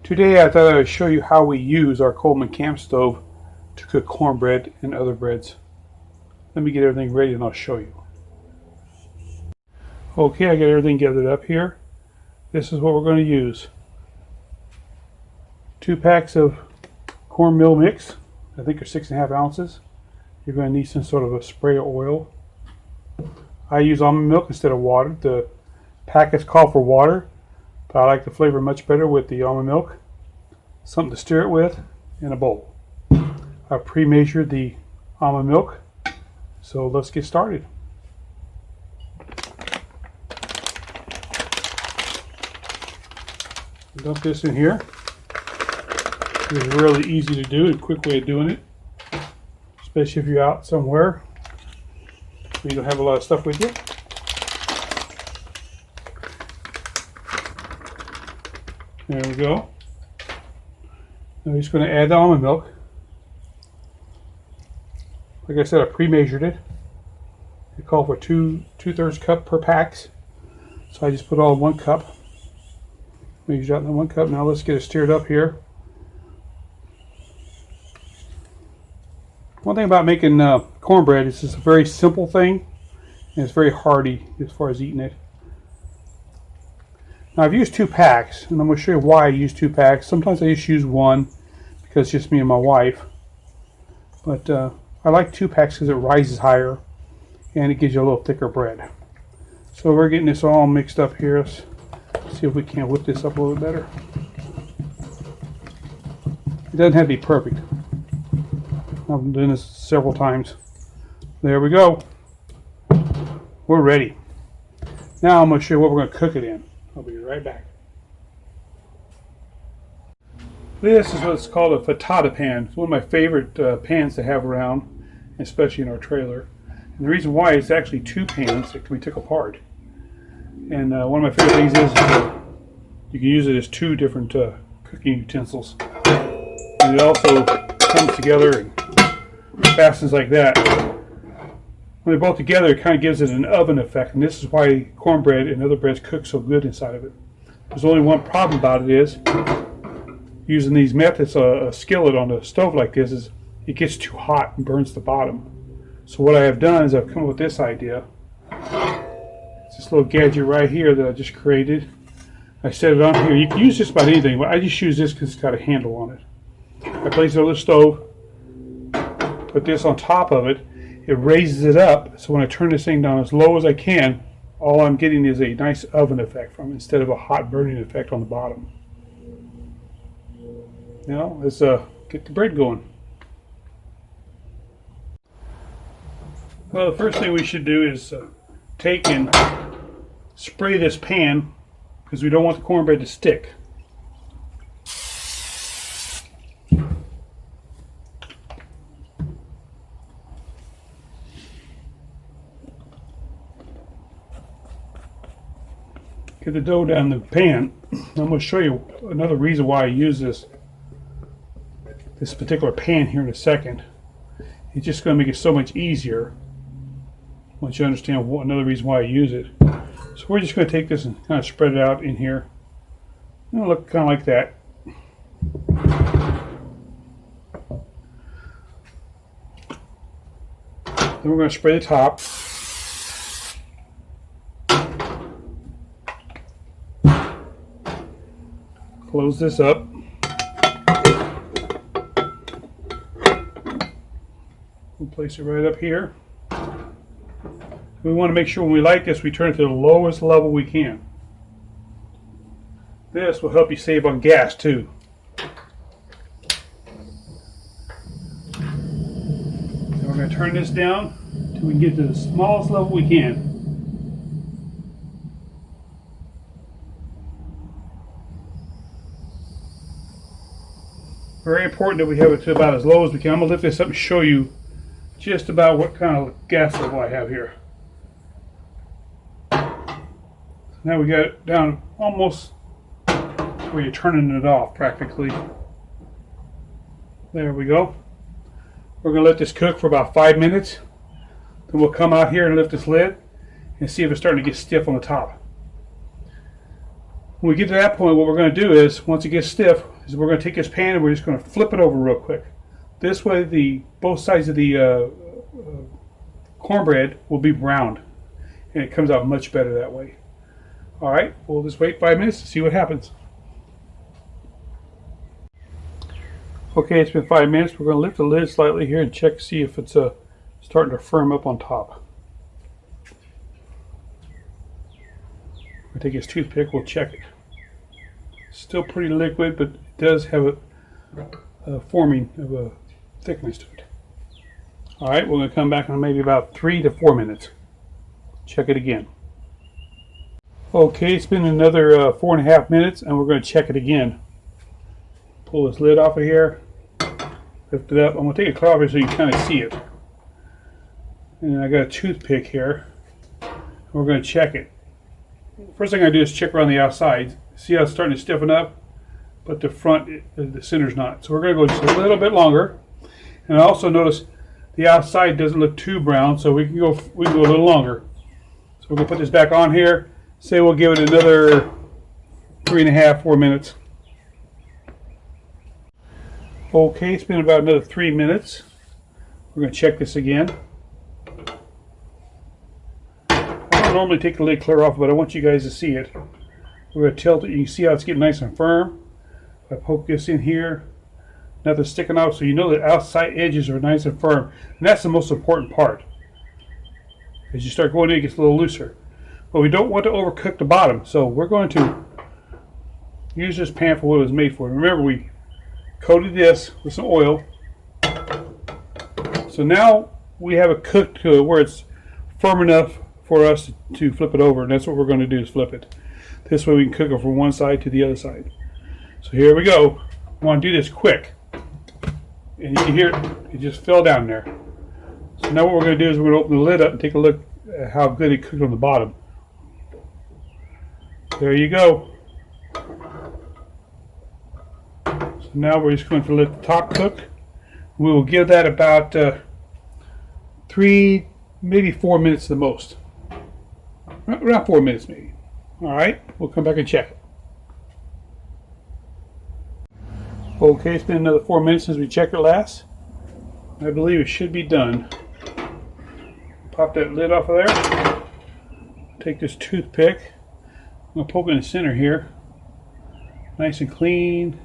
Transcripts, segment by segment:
Today I thought I would show you how we use our Coleman camp stove to cook cornbread and other breads. Let me get everything ready and I'll show you. Okay, I got everything gathered up here. This is what we're going to use. 2 packs of cornmeal mix. I think they're 6.5 ounces. You're going to need some sort of a spray of oil. I use almond milk instead of water. The packets call for water, but I like the flavor much better with the almond milk. Something to stir it with, and a bowl. I pre-measured the almond milk, so let's get started. Dump this in here. It's really easy to do, a quick way of doing it, especially if you're out somewhere where you don't have a lot of stuff with you. There we go. Now we're just going to add the almond milk. Like I said, I pre-measured it. It called for 2/3 cup per packs, so I just put all in 1 cup. Measured out in 1 cup. Now let's get it stirred up here. One thing about making cornbread is it's a very simple thing, and it's very hearty as far as eating it. Now I've used 2 packs, and I'm going to show you why I use 2 packs. Sometimes I just use 1 because it's just me and my wife. But I like 2 packs because it rises higher, and it gives you a little thicker bread. So we're getting this all mixed up here. Let's see if we can whip this up a little bit better. It doesn't have to be perfect. I've been doing this several times. There we go. We're ready. Now I'm going to show you what we're going to cook it in. I'll be right back. This is what's called a frittata pan. It's one of my favorite pans to have around, especially in our trailer. And the reason why is actually 2 pans that can be took apart. And one of my favorite things is you can use it as 2 different cooking utensils. And it also comes together and fastens like that. When they're both together, it kind of gives it an oven effect, and this is why cornbread and other breads cook so good inside of it. There's only one problem about it is, using these methods, a skillet on a stove like this, is it gets too hot and burns the bottom. So what I have done is I've come up with this idea. It's this little gadget right here that I just created. I set it on here. You can use just about anything, but I just use this because it's got a handle on it. I place it on the stove, put this on top of it. It raises it up, so when I turn this thing down as low as I can, all I'm getting is a nice oven effect from it instead of a hot burning effect on the bottom. Now let's get the bread going. Well, the first thing we should do is take and spray this pan because we don't want the cornbread to stick. Get the dough down the pan. I'm going to show you another reason why I use this particular pan here in a second. It's just going to make it so much easier once you understand another reason why I use it. So we're just going to take this and kind of spread it out in here. It'll look kind of like that. Then we're going to spray the top. Close this up. We'll place it right up here. We want to make sure when we light this, we turn it to the lowest level we can. This will help you save on gas too. And we're going to turn this down until we get to the smallest level we can. Very important that we have it to about as low as we can. I'm going to lift this up and show you just about what kind of gas level I have here. So now we got it down almost where you're turning it off practically. There we go. We're going to let this cook for about 5 minutes. Then we'll come out here and lift this lid and see if it's starting to get stiff on the top. When we get to that point, what we're going to do is, once it gets stiff, is we're going to take this pan and we're just going to flip it over real quick. This way both sides of the cornbread will be browned, and it comes out much better that way. Alright, we'll just wait 5 minutes to see what happens. Okay, it's been 5 minutes. We're going to lift the lid slightly here and check to see if it's starting to firm up on top. We'll take his toothpick, we'll check it. Still pretty liquid, but it does have a forming of a thickness to it. Alright, we're going to come back in maybe about 3 to 4 minutes. Check it again. Okay, it's been another 4.5 minutes, and we're going to check it again. Pull this lid off of here, lift it up. I'm going to take it clear off so you can kind of see it. And then I got a toothpick here. We're going to check it. First thing I do is check around the outside. See how it's starting to stiffen up, but the front, the center's not. So we're going to go just a little bit longer. And I also notice the outside doesn't look too brown, so we can go a little longer. So we're going to put this back on here. Say we'll give it another 3.5, 4 minutes. Okay, it's been about another 3 minutes. We're going to check this again. I don't normally take the lid clear off, but I want you guys to see it. We're going to tilt it. You can see how it's getting nice and firm. If I poke this in here, nothing's sticking out, so you know the outside edges are nice and firm. And that's the most important part. As you start going in, it gets a little looser. But we don't want to overcook the bottom, so we're going to use this pan for what it was made for. Remember, we coated this with some oil. So now we have it cooked to where it's firm enough for us to flip it over, and that's what we're going to do, is flip it. This way we can cook it from one side to the other side. So here we go. I want to do this quick. And you can hear it just fell down there. So now what we're going to do is we're going to open the lid up and take a look at how good it cooked on the bottom. There you go. So now we're just going to let the top cook. We will give that about 3, maybe 4 minutes the most. Around 4 minutes maybe. Alright, we'll come back and check it. Okay, it's been another 4 minutes since we checked it last. I believe it should be done. Pop that lid off of there. Take this toothpick. I'm going to poke it in the center here. Nice and clean.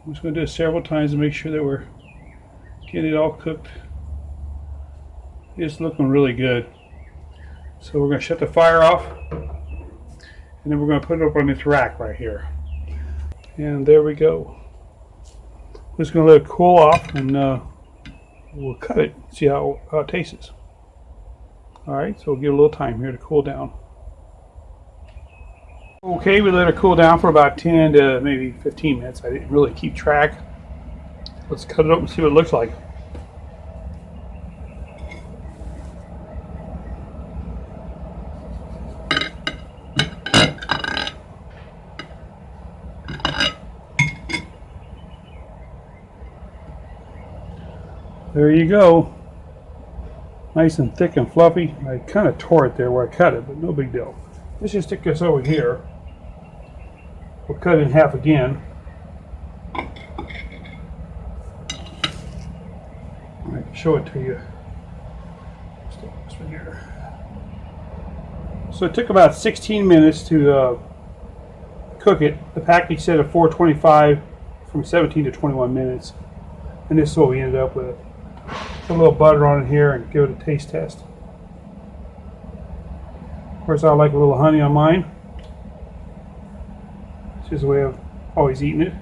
I'm just going to do it several times to make sure that we're getting it all cooked. It's looking really good. So we're going to shut the fire off. And then we're going to put it up on this rack right here. And there we go. We're just going to let it cool off, and we'll cut it, see how it tastes. Alright, so we'll give it a little time here to cool down. Okay, we let it cool down for about 10 to maybe 15 minutes. I didn't really keep track. Let's cut it open and see what it looks like. There you go. Nice and thick and fluffy. I kind of tore it there where I cut it, but no big deal. Let's just stick this over here. We'll cut it in half again. I can show it to you. This one here. So it took about 16 minutes to cook it. The package said at 425 from 17 to 21 minutes. And this is what we ended up with. Put a little butter on it here and give it a taste test. Of course, I like a little honey on mine. It's just the way I've always eaten it.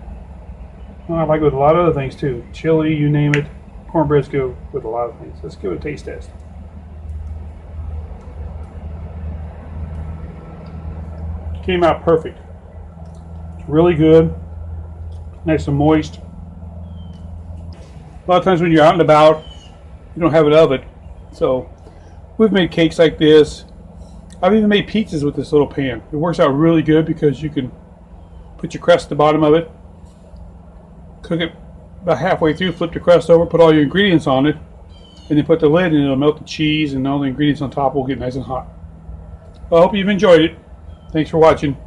Well, I like it with a lot of other things too. Chili, you name it. Cornbread's good with a lot of things. Let's give it a taste test. Came out perfect. It's really good. Nice and moist. A lot of times when you're out and about, you don't have an oven. So we've made cakes like this. I've even made pizzas with this little pan. It works out really good because you can put your crust at the bottom of it, cook it about halfway through, flip the crust over, put all your ingredients on it, and then put the lid and it'll melt the cheese and all the ingredients on top will get nice and hot. Well, I hope you've enjoyed it. Thanks for watching.